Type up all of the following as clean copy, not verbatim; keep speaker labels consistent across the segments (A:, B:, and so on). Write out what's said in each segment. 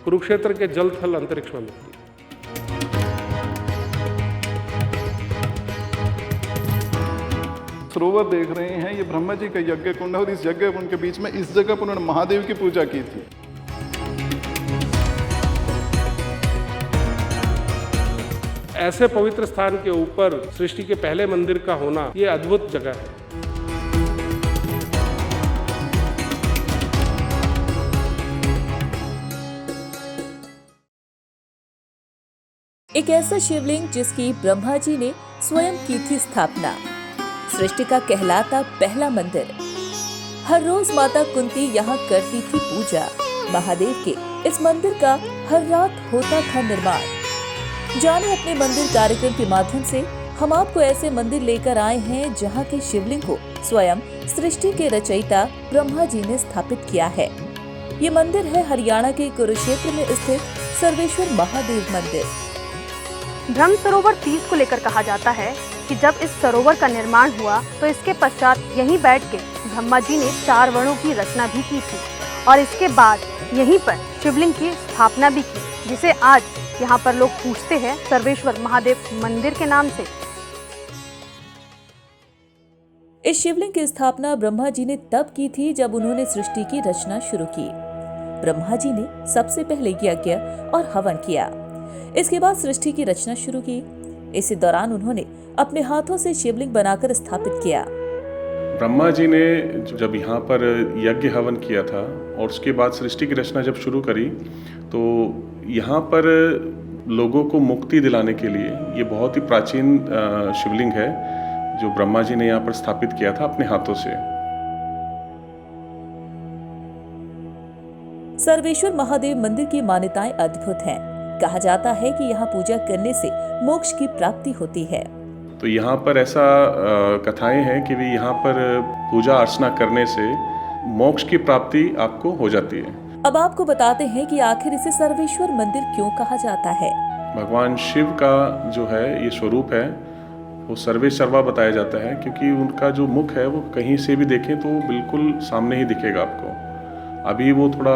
A: कुरुक्षेत्र के जल थल अंतरिक्ष में मुक्ति।
B: सरोवर देख रहे हैं, ये ब्रह्मा जी का यज्ञ कुंड है और इस यज्ञ कुंड के बीच में इस जगह पर उन्होंने महादेव की पूजा की थी।
A: ऐसे पवित्र स्थान के ऊपर सृष्टि के पहले मंदिर का होना ये अद्भुत जगह है।
C: एक ऐसा शिवलिंग जिसकी ब्रह्मा जी ने स्वयं की थी स्थापना, सृष्टि का कहलाता पहला मंदिर। हर रोज माता कुंती यहाँ करती थी पूजा। महादेव के इस मंदिर का हर रात होता था निर्माण। जाने अपने मंदिर कार्यक्रम के माध्यम से हम आपको ऐसे मंदिर लेकर आए हैं जहाँ के शिवलिंग को स्वयं सृष्टि के रचयिता ब्रह्मा जी ने स्थापित किया है। ये मंदिर है हरियाणा के कुरुक्षेत्र में स्थित सर्वेश्वर महादेव मंदिर।
D: ब्रह्म सरोवर तीज को लेकर कहा जाता है कि जब इस सरोवर का निर्माण हुआ तो इसके पश्चात यहीं बैठ के ब्रह्मा जी ने 4 वर्णों की रचना भी की थी और इसके बाद यहीं पर शिवलिंग की स्थापना भी की, जिसे आज यहाँ पर लोग पूछते हैं सर्वेश्वर महादेव मंदिर के नाम से।
C: इस शिवलिंग की स्थापना ब्रह्मा जी ने तब की थी जब उन्होंने सृष्टि की रचना शुरू की। ब्रह्मा जी ने सबसे पहले यज्ञ और हवन किया, इसके बाद सृष्टि की रचना शुरू की। इसी दौरान उन्होंने अपने हाथों से शिवलिंग बनाकर स्थापित किया।
E: ब्रह्मा जी ने जब यहाँ पर यज्ञ हवन किया था और उसके बाद सृष्टि की रचना जब शुरू करी तो यहाँ पर लोगों को मुक्ति दिलाने के लिए ये बहुत ही प्राचीन शिवलिंग है जो ब्रह्मा जी ने यहाँ पर स्थापित किया था अपने हाथों से।
C: सर्वेश्वर महादेव मंदिर की मान्यताएं अद्भुत हैं। कहा जाता है कि यहाँ पूजा करने से मोक्ष की प्राप्ति होती है।
E: तो यहाँ पर ऐसा कथाएं हैं कि भी यहाँ पर पूजा अर्चना करने से मोक्ष की प्राप्ति आपको हो जाती है।
C: अब आपको बताते हैं कि आखिर इसे सर्वेश्वर मंदिर क्यों कहा जाता है।
E: भगवान शिव का जो है ये स्वरूप है वो सर्वे सर्वा बताया जाता है, क्योंकि उनका जो मुख है वो कहीं से भी देखें तो बिल्कुल सामने ही दिखेगा आपको। अभी वो थोड़ा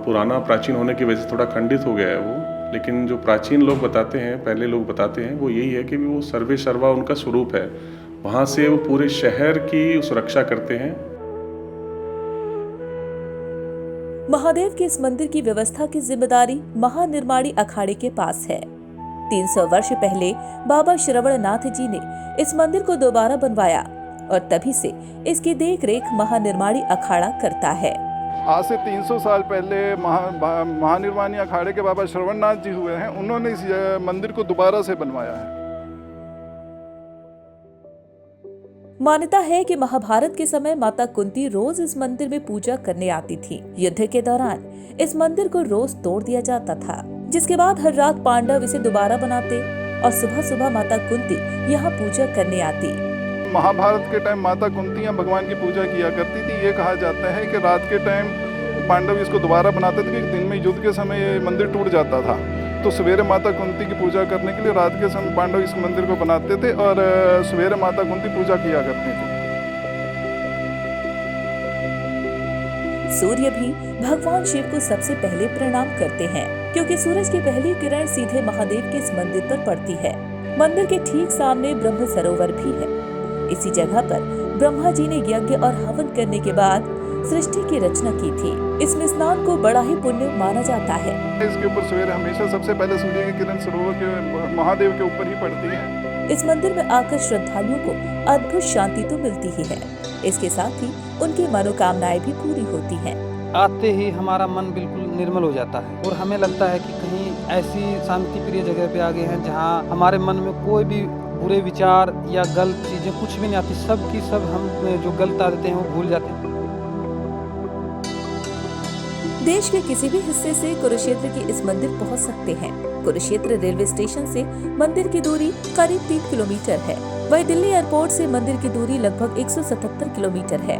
E: पुराना प्राचीन होने की वजह से थोड़ा खंडित हो गया है वो, लेकिन जो प्राचीन लोग बताते हैं, पहले लोग बताते हैं, वो यही है कि वो सर्वे सर्वा उनका स्वरूप है। वहाँ से वो पूरे शहर की सुरक्षा करते हैं।
C: महादेव के इस मंदिर की व्यवस्था की जिम्मेदारी महानिर्माणी अखाड़े के पास है। 300 वर्ष पहले बाबा श्रवणनाथ जी ने इस मंदिर को दोबारा बनवाया और तभी से इसकी देखरेख महानिर्माणी अखाड़ा करता है।
B: आज से 300 साल पहले महानिर्वाणी अखाड़े के बाबा श्रवणनाथ जी हुए हैं, उन्होंने इस मंदिर को दोबारा से बनवाया है।
C: मान्यता है कि महाभारत के समय माता कुंती रोज इस मंदिर में पूजा करने आती थी। युद्ध के दौरान इस मंदिर को रोज तोड़ दिया जाता था, जिसके बाद हर रात पांडव इसे दोबारा बनाते और सुबह सुबह माता कुंती यहाँ पूजा करने आती।
B: महाभारत के टाइम माता कुंती भगवान की पूजा किया करती थी। ये कहा जाता है कि रात के टाइम पांडव इसको दोबारा बनाते थे, क्योंकि दिन में युद्ध के समय ये मंदिर टूट जाता था। तो सवेरे माता कुंती की पूजा करने के लिए रात के समय पांडव इस मंदिर को बनाते थे और सवेरे माता कुंती पूजा किया करती थी।
C: सूर्य भी भगवान शिव को सबसे पहले प्रणाम करते हैं, क्योंकि सूरज की पहली किरण सीधे महादेव के इस मंदिर पर पड़ती है। मंदिर के ठीक सामने ब्रह्म सरोवर भी है। इसी जगह पर ब्रह्मा जी ने यज्ञ और हवन करने के बाद सृष्टि की रचना की थी। इसमें स्नान को बड़ा ही पुण्य माना जाता है।
B: इसके ऊपर सवेरे हमेशा सबसे पहले सूर्य की किरण सरोवर के महादेव के ऊपर ही पड़ती है।
C: इस मंदिर में आकर श्रद्धालुओं को अद्भुत शांति तो मिलती ही है, इसके साथ ही उनकी मनोकामनाएं भी पूरी होती हैं।
F: आते ही हमारा मन बिल्कुल निर्मल हो जाता है और हमें लगता है कि कहीं ऐसी शांति प्रिय जगह पे आ गए हैं जहाँ हमारे मन में कोई भी बुरे विचार या गलत चीजें कुछ भी नहीं आती। सब की सब हम जो गलत आदतें हैं वो भूल जाते हैं।
C: देश के किसी भी हिस्से से कुरुक्षेत्र के इस मंदिर पहुंच सकते हैं। कुरुक्षेत्र रेलवे स्टेशन से मंदिर की दूरी करीब 3 किलोमीटर है। वहीं दिल्ली एयरपोर्ट से मंदिर की दूरी लगभग 177 किलोमीटर है।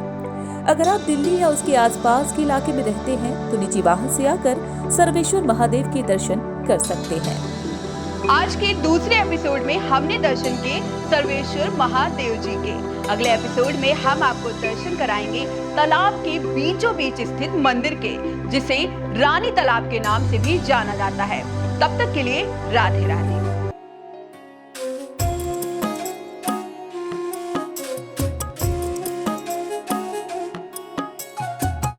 C: अगर आप दिल्ली या उसके आसपास के इलाके में रहते हैं तो निजी वाहन से आकर सर्वेश्वर महादेव के दर्शन कर सकते हैं।
G: आज के दूसरे एपिसोड में हमने दर्शन किए सर्वेश्वर महादेव जी के। अगले एपिसोड में हम आपको दर्शन कराएंगे तालाब के बीचों बीच स्थित मंदिर के, जिसे रानी तालाब के नाम से भी जाना जाता है। तब तक के लिए राधे राधे।